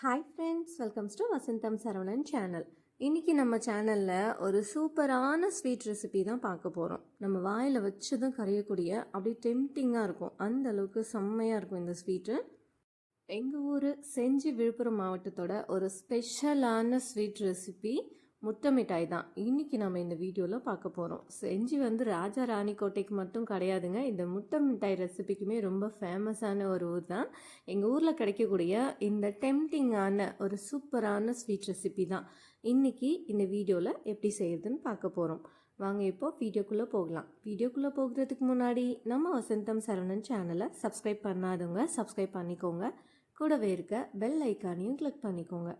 Hi friends, welcomes to Vasantham Saravanan channel. இன்றைக்கி நம்ம சேனலில் ஒரு சூப்பரான ஸ்வீட் ரெசிபி தான் பார்க்க போகிறோம். நம்ம வாயில் வச்சதும் கரையக்கூடிய அப்படி டெம்டிங்காக இருக்கும், அந்த அளவுக்கு செம்மையாக இருக்கும் இந்த ஸ்வீட்டு. எங்கள் ஊர் செஞ்சி விழுப்புரம் மாவட்டத்தோட ஒரு ஸ்பெஷலான ஸ்வீட் ரெசிபி முட்டை மிட்டாய் தான் இன்றைக்கி நம்ம இந்த வீடியோவில் பார்க்க போகிறோம். செஞ்சி ராஜா ராணி கோட்டைக்கு மட்டும் கிடையாதுங்க, இந்த முட்டை மிட்டாய் ரெசிபிக்குமே ரொம்ப ஃபேமஸான ஒரு ஊர் தான். எங்கள் ஊரில் கிடைக்கக்கூடிய இந்த டெம்டிங்கான ஒரு சூப்பரான ஸ்வீட் ரெசிபி தான் இன்றைக்கி இந்த வீடியோவில் எப்படி செய்யுதுன்னு பார்க்க போகிறோம். வாங்க இப்போ வீடியோக்குள்ளே போகலாம். வீடியோக்குள்ளே போகிறதுக்கு முன்னாடி நம்ம வசந்தம் சரவணன் சேனலை சப்ஸ்கிரைப் பண்ணாதவங்க சப்ஸ்கிரைப் பண்ணிக்கோங்க, கூடவே இருக்க பெல் ஐக்கானையும் கிளிக் பண்ணிக்கோங்க.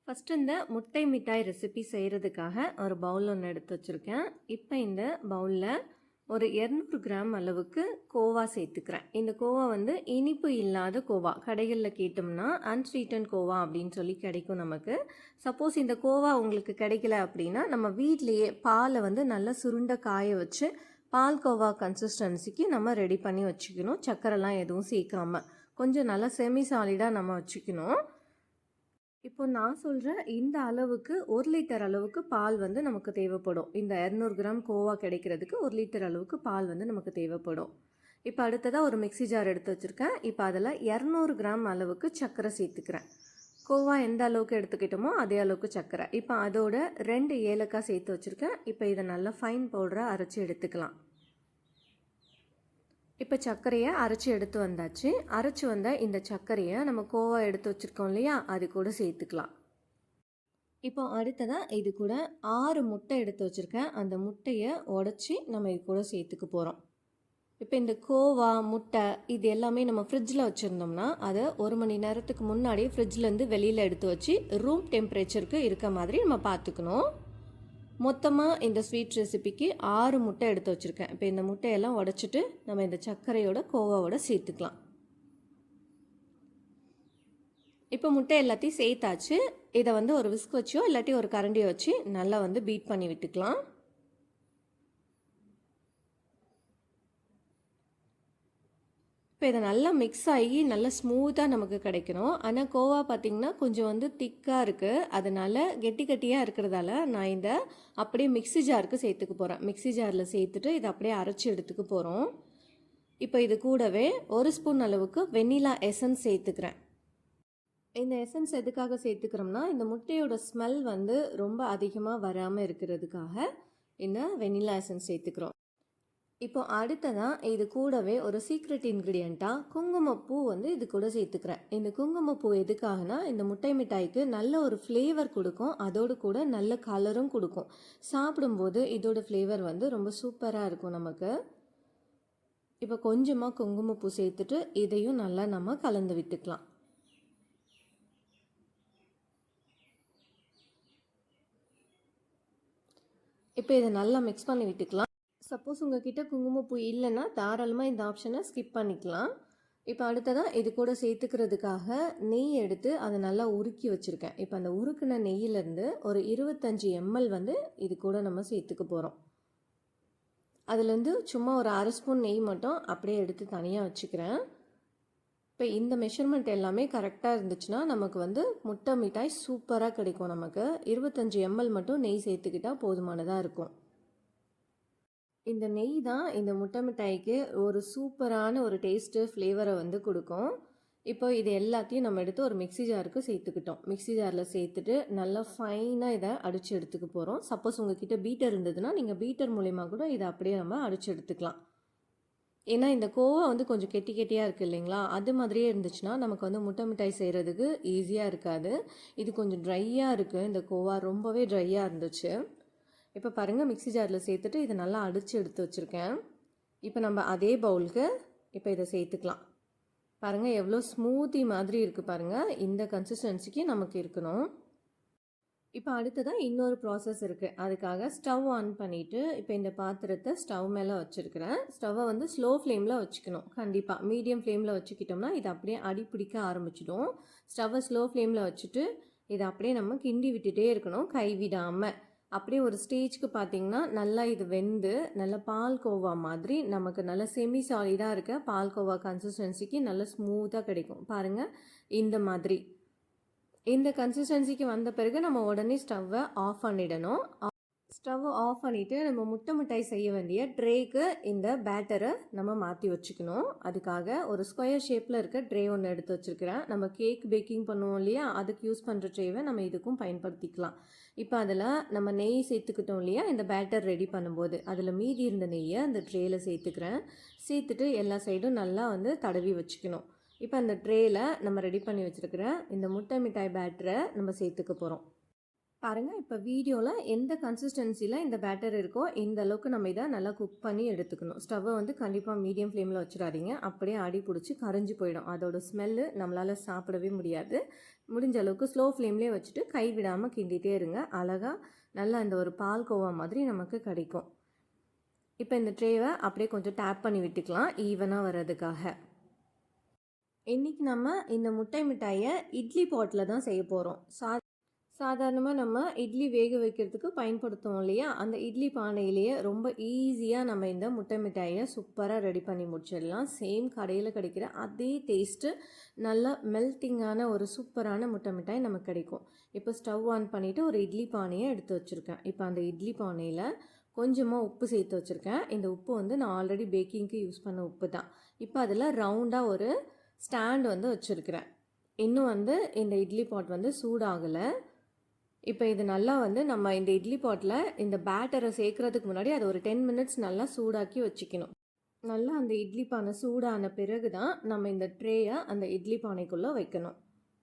ஃபஸ்ட்டு இந்த முட்டை மிட்டாய் ரெசிபி செய்கிறதுக்காக ஒரு பவுல் ஒன்று எடுத்து வச்சுருக்கேன். இப்போ இந்த பவுலில் ஒரு 200 கிராம் அளவுக்கு கோவா சேர்த்துக்கிறேன். இந்த கோவா இனிப்பு இல்லாத கோவா, கடைகளில் கேட்டோம்னா அன்ஸ்வீட்டன் கோவா அப்படின்னு சொல்லி கிடைக்கும் நமக்கு. சப்போஸ் இந்த கோவா உங்களுக்கு கிடைக்கல அப்படின்னா நம்ம வீட்லேயே பாலை நல்லா சுருண்டை காய வச்சு பால் கோவா கன்சிஸ்டன்சிக்கு நம்ம ரெடி பண்ணி வச்சுக்கணும். சர்க்கரைலாம் எதுவும் சேர்க்காம கொஞ்சம் நல்லா செமி சாலிடாக நம்ம வச்சுக்கணும். இப்போ நான் சொல்கிற இந்த அளவுக்கு 1 லிட்டர் அளவுக்கு பால் நமக்கு தேவைப்படும். இந்த 200 கிராம் கோவா கிடைக்கிறதுக்கு 1 லிட்டர் அளவுக்கு பால் நமக்கு தேவைப்படும். இப்போ அடுத்ததாக ஒரு மிக்சி ஜார் எடுத்து வச்சுருக்கேன். இப்போ அதில் 200 கிராம் அளவுக்கு சர்க்கரை சேர்த்துக்கிறேன். கோவா எந்த அளவுக்கு எடுத்துக்கிட்டோமோ அதே அளவுக்கு சர்க்கரை. இப்போ அதோட 2 ஏலக்காய் சேர்த்து வச்சுருக்கேன். இப்போ இதை நல்லா ஃபைன் பவுடராக அரைச்சி எடுத்துக்கலாம். இப்போ சர்க்கரையை அரைச்சி எடுத்து வந்தாச்சு. அரைச்சி வந்த இந்த சர்க்கரையை நம்ம கோவா எடுத்து வச்சுருக்கோம் இல்லையா, அது கூட சேர்த்துக்கலாம். இப்போ அடுத்ததாக இது கூட 6 முட்டை எடுத்து வச்சுருக்கேன். அந்த முட்டையை உடச்சி நம்ம இது கூட சேர்த்துக்க போகிறோம். இப்போ இந்த கோவா முட்டை இது எல்லாமே நம்ம ஃப்ரிட்ஜில் வச்சுருந்தோம்னா அதை 1 மணி நேரத்துக்கு முன்னாடியே ஃப்ரிட்ஜ்லேருந்து வெளியில் எடுத்து வச்சு ரூம் டெம்பரேச்சருக்கு இருக்க மாதிரி நம்ம பார்த்துக்கணும். மொத்தமாக இந்த ஸ்வீட் ரெசிபிக்கு 6 முட்டை எடுத்து வச்சுருக்கேன். இப்போ இந்த முட்டையெல்லாம் உடச்சிட்டு நம்ம இந்த சர்க்கரையோட கோவாவோட சேர்த்துக்கலாம். இப்போ முட்டை எல்லாத்தையும் சேர்த்தாச்சு. இதை ஒரு விஸ்க் வச்சோ இல்லாட்டி ஒரு கரண்டியை வச்சு நல்லா பீட் பண்ணி விட்டுக்கலாம். இப்போ இதை நல்லா மிக்ஸ் ஆகி நல்லா ஸ்மூத்தாக நமக்கு கிடைக்கணும். ஆனால் கோவா பார்த்திங்கன்னா கொஞ்சம் திக்காக இருக்குது, அதனால் கெட்டி கட்டியாக இருக்கிறதால நான் இந்த அப்படியே மிக்ஸி ஜாருக்கு சேர்த்துக்க போகிறேன். மிக்ஸி ஜாரில் சேர்த்துட்டு இதை அப்படியே அரைச்சி எடுத்துக்க போகிறோம். இப்போ இது கூடவே 1 ஸ்பூன் அளவுக்கு வெண்ணிலா எசன்ஸ் சேர்த்துக்கிறேன். இந்த எசன்ஸ் எதுக்காக சேர்த்துக்கிறோம்னா இந்த முட்டையோட ஸ்மெல் ரொம்ப அதிகமாக வராமல் இருக்கிறதுக்காக இந்த வெண்ணிலா எசன்ஸ் சேர்த்துக்கிறோம். இப்போ அடுத்ததான் இது கூடவே ஒரு சீக்ரெட் இன்க்ரீடியண்ட்டாக குங்குமப்பூ இது கூட சேர்த்துக்கிறேன். இந்த குங்குமப்பூ எதுக்காகனா இந்த முட்டை மிட்டாய்க்கு நல்ல ஒரு ஃப்ளேவர் கொடுக்கும், அதோடு கூட நல்ல கலரும் கொடுக்கும். சாப்பிடும்போது இதோட ஃப்ளேவர் ரொம்ப சூப்பராக இருக்கும் நமக்கு. இப்போ கொஞ்சமாக குங்குமப்பூ சேர்த்துட்டு இதையும் நல்லா நம்ம கலந்து விட்டுக்கலாம். இப்போ இதை நல்லா மிக்ஸ் பண்ணி விட்டுக்கலாம். சப்போஸ் உங்ககிட்ட குங்குமப்பூ இல்லைன்னா தாராளமாக இந்த ஆப்ஷனை ஸ்கிப் பண்ணிக்கலாம். இப்போ அடுத்ததாக இது கூட சேர்த்துக்கிறதுக்காக நெய் எடுத்து அதை நல்லா உருக்கி வச்சுருக்கேன். இப்போ அந்த உருக்கின நெய்யிலேருந்து ஒரு 25 ml இது கூட நம்ம சேர்த்துக்க போகிறோம். அதுலேருந்து சும்மா ஒரு 1/2 ஸ்பூன் நெய் மட்டும் அப்படியே எடுத்து தனியாக வச்சுக்கிறேன். இப்போ இந்த மெஷர்மெண்ட் எல்லாமே கரெக்டாக இருந்துச்சுன்னா நமக்கு முட்டை மிட்டாய் சூப்பராக கிடைக்கும். நமக்கு 25 ml மட்டும் நெய் சேர்த்துக்கிட்டால் போதுமானதாக இருக்கும். இந்த நெய் தான் இந்த முட்டை மிட்டாய்க்கு ஒரு சூப்பரான ஒரு டேஸ்ட்டு ஃப்ளேவரை கொடுக்கும். இப்போ இது எல்லாத்தையும் நம்ம எடுத்து ஒரு மிக்ஸி ஜாருக்கு சேர்த்துக்கிட்டோம். மிக்ஸி ஜாரில் சேர்த்துட்டு நல்லா ஃபைனாக இதை அடித்து எடுத்துக்க போகிறோம். சப்போஸ் உங்ககிட்ட பீட்டர் இருந்ததுன்னா நீங்கள் பீட்டர் மூலயமா கூட இதை அப்படியே நம்ம அடித்து எடுத்துக்கலாம். ஏன்னா இந்த கோவா கொஞ்சம் கெட்டி கெட்டியாக இருக்குது இல்லைங்களா, அது மாதிரியே இருந்துச்சுன்னா நமக்கு முட்டை மிட்டாய் செய்கிறதுக்கு ஈஸியாக இருக்காது. இது கொஞ்சம் ட்ரையாக இருக்குது, இந்த கோவா ரொம்பவே ட்ரையாக இருந்துச்சு. இப்போ பாருங்கள் மிக்ஸி ஜாரில் சேர்த்துட்டு இதை நல்லா அடித்து எடுத்து வச்சுருக்கேன். இப்போ நம்ம அதே பவுலுக்கு இப்போ இதை சேர்த்துக்கலாம். பாருங்கள் எவ்வளோ ஸ்மூத்தி மாதிரி இருக்குது பாருங்கள். இந்த கன்சிஸ்டன்சிக்கு நமக்கு இருக்கணும். இப்போ அடுத்ததாக இன்னொரு ப்ராசஸ் இருக்குது. அதுக்காக ஸ்டவ் ஆன் பண்ணிவிட்டு இப்போ இந்த பாத்திரத்தை ஸ்டவ் மேலே வச்சுருக்கிறேன். ஸ்டவ்வை வந்து ஸ்லோ ஃப்ளேமில் வச்சுக்கணும். கண்டிப்பாக மீடியம் ஃப்ளேமில் வச்சுக்கிட்டோம்னா இது அப்படியே அடி பிடிக்க ஆரம்பிச்சிடும். ஸ்டவ்வை ஸ்லோ ஃப்ளேமில் வச்சுட்டு இதை அப்படியே நம்ம கிண்டி விட்டுட்டே இருக்கணும், கைவிடாமல். அப்படியே ஒரு ஸ்டேஜ்க்கு பார்த்திங்கன்னா நல்லா இது வெந்து நல்ல பால்கோவா மாதிரி நமக்கு நல்ல செமி சாலிடாக இருக்க பால்கோவா கன்சிஸ்டன்சிக்கு நல்ல ஸ்மூத்தாக கிடைக்கும். பாருங்கள் இந்த மாதிரி. இந்த கன்சிஸ்டன்சிக்கு வந்த பிறகு நம்ம உடனே ஸ்டவ்வை ஆஃப் பண்ணிடணும். ஸ்டவ்வை ஆஃப் பண்ணிவிட்டு நம்ம முட்டை மிட்டாய் செய்ய வேண்டிய ட்ரேக்கு இந்த பேட்டரை நம்ம மாற்றி வச்சுக்கணும். அதுக்காக ஒரு ஸ்கொயர் ஷேப்பில் இருக்க ட்ரே ஒன்று எடுத்து வச்சுருக்கிறேன். நம்ம கேக் பேக்கிங் பண்ணுவோம் இல்லையா, அதுக்கு யூஸ் பண்ணுற ட்ரேவை நம்ம இதுக்கும் பயன்படுத்திக்கலாம். இப்போ அதில் நம்ம நெய் சேர்த்துக்கிட்டோம் இல்லையா, இந்த பேட்டர் ரெடி பண்ணும்போது அதில் மீதி இருந்த நெய்யை அந்த ட்ரேயில் சேர்த்துக்கிறேன். சேர்த்துட்டு எல்லா சைடும் நல்லா வந்து தடவி வச்சுக்கணும். இப்போ அந்த ட்ரேயில் நம்ம ரெடி பண்ணி வச்சுருக்கிற இந்த முட்டை மிட்டாய் பேட்டரை நம்ம சேர்த்துக்க போகிறோம். பாருங்கள் இப்போ வீடியோவில் எந்த கன்சிஸ்டன்சியில் இந்த பேட்டர் இருக்கோ இந்த அளவுக்கு நம்ம இதை நல்லா குக் பண்ணி எடுத்துக்கணும். ஸ்டவ்வை வந்து கண்டிப்பாக மீடியம் ஃப்ளேமில் வச்சிடாதீங்க, அப்படியே அடி பிடிச்சி கரைஞ்சி போயிடும். அதோட ஸ்மெல்லு நம்மளால் சாப்பிடவே முடியாது. முடிஞ்ச அளவுக்கு ஸ்லோ ஃப்ளேம்லேயே வச்சுட்டு கை விடாமல் கிண்டிகிட்டே இருங்க. அழகாக நல்லா இந்த ஒரு பால்கோவா மாதிரி நமக்கு கிடைக்கும். இப்போ இந்த ட்ரேவை அப்படியே கொஞ்சம் டேப் பண்ணி விட்டுக்கலாம் ஈவனாக வர்றதுக்காக. இன்றைக்கி நம்ம இந்த முட்டை மிட்டாயை இட்லி பாட்டில் தான் செய்ய போகிறோம். சாதாரணமாக நம்ம இட்லி வேக வைக்கிறதுக்கு பயன்படுத்துவோம் இல்லையா, அந்த இட்லி பானையிலேயே ரொம்ப ஈஸியாக நம்ம இந்த முட்டை மிட்டாயை சூப்பராக ரெடி பண்ணி முடிச்சிடலாம். சேம் கடையில் கிடைக்கிற அதே டேஸ்ட்டு, நல்லா மெல்ட்டிங்கான ஒரு சூப்பரான முட்டை மிட்டாய் நமக்கு கிடைக்கும். இப்போ ஸ்டவ் ஆன் பண்ணிவிட்டு ஒரு இட்லி பானையை எடுத்து வச்சுருக்கேன். இப்போ அந்த இட்லி பானையில் கொஞ்சமாக உப்பு சேர்த்து வச்சுருக்கேன். இந்த உப்பு வந்து நான் ஆல்ரெடி பேக்கிங்க்கு யூஸ் பண்ண உப்பு தான். இப்போ அதில் ரவுண்டாக ஒரு ஸ்டாண்ட் வந்து வச்சுருக்கிறேன். இன்னும் வந்து இந்த இட்லி பாட் வந்து சூடாகலை. இப்போ இது நல்லா வந்து நம்ம இந்த இட்லி பாட்டில் இந்த பேட்டரை சேர்க்குறதுக்கு முன்னாடி அதை ஒரு 10 மினிட்ஸ் நல்லா சூடாக்கி வச்சுக்கணும். நல்லா அந்த இட்லி பானை சூடான பிறகு தான் நம்ம இந்த ட்ரேயை அந்த இட்லி பானைக்குள்ளே வைக்கணும்.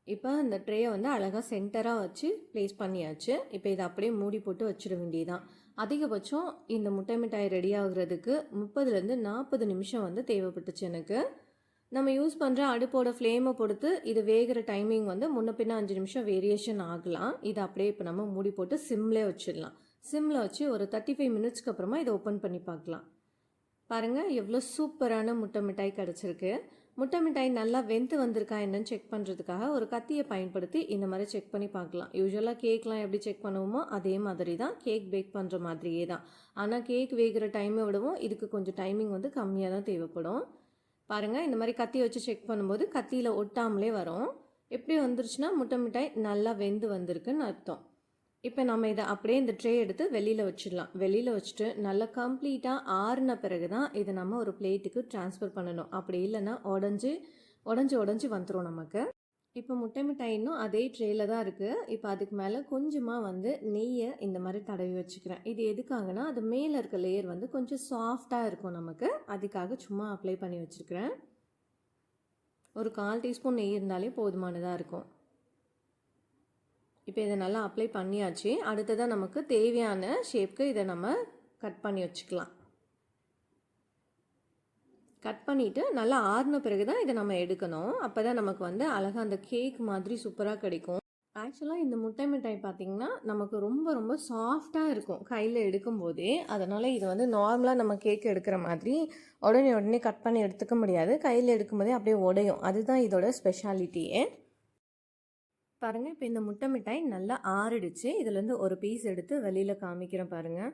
இப்போ அந்த ட்ரேயை வந்து அழகாக சென்டராக வச்சு ப்ளேஸ் பண்ணியாச்சு. இப்போ இதை அப்படியே மூடி போட்டு வச்சிட வேண்டியதான். அதிகபட்சம் இந்த முட்டை மிட்டாய் ரெடி ஆகுறதுக்கு 30லேருந்து 40 நிமிஷம் வந்து தேவைப்பட்டுச்சு எனக்கு. நம்ம யூஸ் பண்ணுற அடுப்போட ஃப்ளேமை பொறுத்து இது வேகிற டைமிங் வந்து முன்ன பின்ன 5 நிமிஷம் வேரியேஷன் ஆகலாம். இதை அப்படியே இப்போ நம்ம மூடி போட்டு சிம்லேயே வச்சிடலாம். சிம்மில் வச்சு ஒரு 35 மினிட்ஸ்க்கு அப்புறமா இதை ஓப்பன் பண்ணி பார்க்கலாம். பாருங்கள் எவ்வளோ சூப்பரான முட்டை மிட்டாய் கிடச்சிருக்கு. முட்டை மிட்டாய் நல்லா வெந்து வந்திருக்கா என்னன்னு செக் பண்ணுறதுக்காக ஒரு கத்தியை பயன்படுத்தி இந்த மாதிரி செக் பண்ணி பார்க்கலாம். யூஸ்வலாக கேக்லாம் எப்படி செக் பண்ணுவோமோ அதே மாதிரி தான், கேக் பேக் பண்ணுற மாதிரியே தான். ஆனால் கேக் வேகிற டைமை விடவும் இதுக்கு கொஞ்சம் டைமிங் வந்து கம்மியாக தான் தேவைப்படும். பாருங்கள் இந்த மாதிரி கத்தி வச்சு செக் பண்ணும்போது கத்தியில் ஒட்டாமலே வரும். எப்படி வந்துருச்சுன்னா முட்டை மிட்டாய் நல்லா வெந்து வந்திருக்குன்னு அர்த்தம். இப்போ நம்ம இதை அப்படியே இந்த ட்ரே எடுத்து வெளியில் வச்சிடலாம். வெளியில் வச்சுட்டு நல்லா கம்ப்ளீட்டாக ஆறுன பிறகு தான் இதை நம்ம ஒரு பிளேட்டுக்கு ட்ரான்ஸ்ஃபர் பண்ணணும். அப்படி இல்லைன்னா உடஞ்சி வந்துடும் நமக்கு. இப்போ முட்டை மிட்டாய் இன்னும் அதே ட்ரேயில் தான் இருக்குது. இப்போ அதுக்கு மேலே கொஞ்சமாக வந்து நெய்யை இந்த மாதிரி தடவி வச்சுக்கிறேன். இது எதுக்காகனா அது மேலே இருக்க லேயர் வந்து கொஞ்சம் சாஃப்டாக இருக்கும் நமக்கு, அதுக்காக சும்மா அப்ளை பண்ணி வச்சுருக்கிறேன். ஒரு 1/4 டீஸ்பூன் நெய் இருந்தாலே போதுமானதாக இருக்கும். இப்போ இதை நல்லா அப்ளை பண்ணியாச்சு. அடுத்ததாக நமக்கு தேவையான ஷேப்க்கு இதை நம்ம கட் பண்ணி வச்சுக்கலாம். கட் பண்ணிவிட்டு நல்லா ஆறின பிறகு தான் இதை நம்ம எடுக்கணும். அப்போ தான் நமக்கு வந்து அழகாக அந்த கேக் மாதிரி சூப்பராக கிடைக்கும். ஆக்சுவலாக இந்த முட்டை மிட்டாய் பார்த்திங்கன்னா நமக்கு ரொம்ப ரொம்ப சாஃப்டாக இருக்கும் கையில் எடுக்கும்போதே. அதனால் இது வந்து நார்மலாக நம்ம கேக் எடுக்கிற மாதிரி உடனே கட் பண்ணி எடுத்துக்க முடியாது. கையில் எடுக்கும்போதே அப்படியே உடையும். அதுதான் இதோட ஸ்பெஷாலிட்டியே. பாருங்கள் இப்போ இந்த முட்டை மிட்டாய் நல்லா ஆறிடுச்சு. இதுலேருந்து ஒரு பீஸ் எடுத்து வெளியில் காமிக்கிறேன் பாருங்கள்.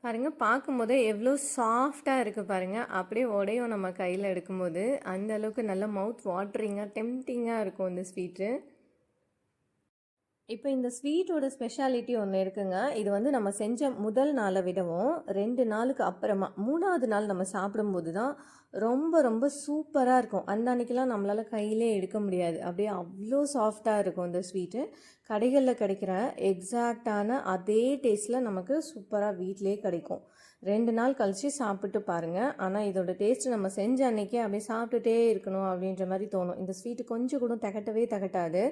பாருங்கள் பார்க்கும்போதே எவ்வளோ சாஃப்டாக இருக்குது பாருங்கள். அப்படியே உடையும் நம்ம கையில் எடுக்கும்போது. அந்த அளவுக்கு நல்ல மவுத் வாட்டரிங்காக டெம்டிங்காக இருக்கும் இந்த ஸ்வீட்டு. இப்போ இந்த ஸ்வீட்டோட ஸ்பெஷாலிட்டி ஒன்று இருக்குங்க. இது வந்து நம்ம செஞ்ச முதல் நாளை விடவும் 2 நாளுக்கு அப்புறமா 3ஆவது நாள் நம்ம சாப்பிடும்போது தான் ரொம்ப ரொம்ப சூப்பராக இருக்கும். அந்த அன்றைக்கெலாம் நம்மளால் கையிலே எடுக்க முடியாது. அப்படியே அவ்வளோ சாஃப்டாக இருக்கும் இந்த ஸ்வீட்டு. கடைகளில் கிடைக்கிற எக்ஸாக்டான அதே டேஸ்ட்டில் நமக்கு சூப்பராக வீட்டிலே கிடைக்கும். 2 நாள் கழித்து சாப்பிட்டு பாருங்கள். ஆனால் இதோட டேஸ்ட்டு நம்ம செஞ்ச அன்றைக்கே அப்படியே சாப்பிட்டுட்டே இருக்கணும் அப்படின்ற மாதிரி தோணும். இந்த ஸ்வீட்டு கொஞ்சம் கூட திகட்டவே திகட்டாது.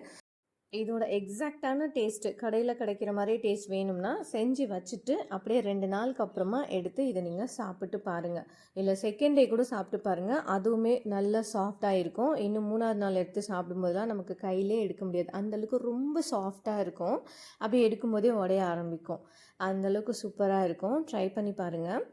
இதோட எக்ஸாக்டான டேஸ்ட்டு கடையில் கிடைக்கிற மாதிரியே டேஸ்ட் வேணும்னா செஞ்சு வச்சுட்டு அப்படியே 2 நாளுக்கு அப்புறமா எடுத்து இதை நீங்கள் சாப்பிட்டு பாருங்கள். இல்லை செகண்ட் டே கூட சாப்பிட்டு பாருங்கள், அதுவுமே நல்ல சாஃப்டாக இருக்கும். இன்னும் 3வது நாள் எடுத்து சாப்பிடும்போதெல்லாம் நமக்கு கையிலே எடுக்க முடியாது, அந்தளவுக்கு ரொம்ப சாஃப்டாக இருக்கும். அப்படியே எடுக்கும்போதே உடைய ஆரம்பிக்கும். அந்தளவுக்கு சூப்பராக இருக்கும். ட்ரை பண்ணி பாருங்கள்.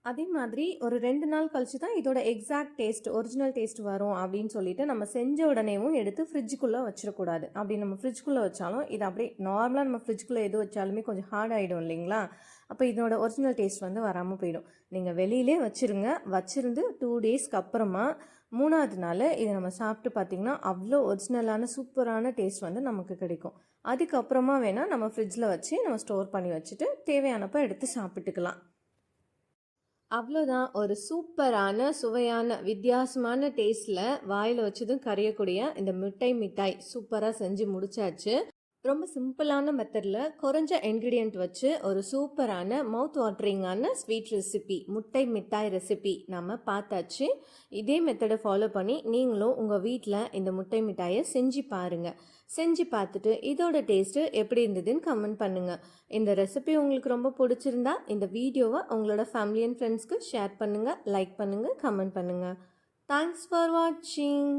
அதே மாதிரி ஒரு 2 நாள் கழிச்சு தான் இதோட எக்ஸாக்ட் டேஸ்ட், ஒரிஜினல் டேஸ்ட் வரும் அப்படின்னு சொல்லிட்டு நம்ம செஞ்ச உடனேவும் எடுத்து ஃப்ரிட்ஜுக்குள்ளே வச்சிடக்கூடாது. அப்படி நம்ம ஃப்ரிட்ஜுக்குள்ளே வச்சாலும் இது அப்படியே நார்மலாக நம்ம ஃப்ரிட்ஜுக்குள்ளே எது வச்சாலுமே கொஞ்சம் ஹார்ட் ஆகிடும் இல்லைங்களா? அப்போ இதோட ஒரிஜினல் டேஸ்ட் வந்து வராமல் போயிடும். நீங்கள் வெளியிலே வச்சுருங்க. வச்சுருந்து 2 டேஸ்க்கு அப்புறமா 3வது நாள் இதை நம்ம சாப்பிட்டு பார்த்திங்கன்னா அவ்வளோ ஒரிஜினலான சூப்பரான டேஸ்ட் வந்து நமக்கு கிடைக்கும். அதுக்கப்புறமா வேணால் நம்ம ஃப்ரிட்ஜில் வச்சு நம்ம ஸ்டோர் பண்ணி வச்சுட்டு தேவையானப்போ எடுத்து சாப்பிட்டுக்கலாம். அவ்வளோதான். ஒரு சூப்பரான, சுவையான, வித்தியாசமான டேஸ்ட்டில் வாயில் வச்சதும் கரையக்கூடிய இந்த முட்டை மிட்டாய் சூப்பராக செஞ்சு முடிச்சாச்சு. ரொம்ப சிம்பிளான மெத்தடில் குறைஞ்ச இன்க்ரீடியண்ட் வச்சு ஒரு சூப்பரான மவுத் வாட்டரிங்கான ஸ்வீட் ரெசிபி, முட்டை மிட்டாய் ரெசிபி நம்ம பார்த்தாச்சு. இதே மெத்தடை ஃபாலோ பண்ணி நீங்களும் உங்கள் வீட்டில் இந்த முட்டை மிட்டாயை செஞ்சு பாருங்கள். செஞ்சு பார்த்துட்டு இதோட டேஸ்ட்டு எப்படி இருந்ததுன்னு கமெண்ட் பண்ணுங்கள். இந்த ரெசிபி உங்களுக்கு ரொம்ப பிடிச்சிருந்தா இந்த வீடியோவை உங்களோட ஃபேமிலி அண்ட் ஃப்ரெண்ட்ஸ்க்கு ஷேர் பண்ணுங்கள், லைக் பண்ணுங்கள், கமெண்ட் பண்ணுங்கள். தேங்க்ஸ் ஃபார் வாட்சிங்.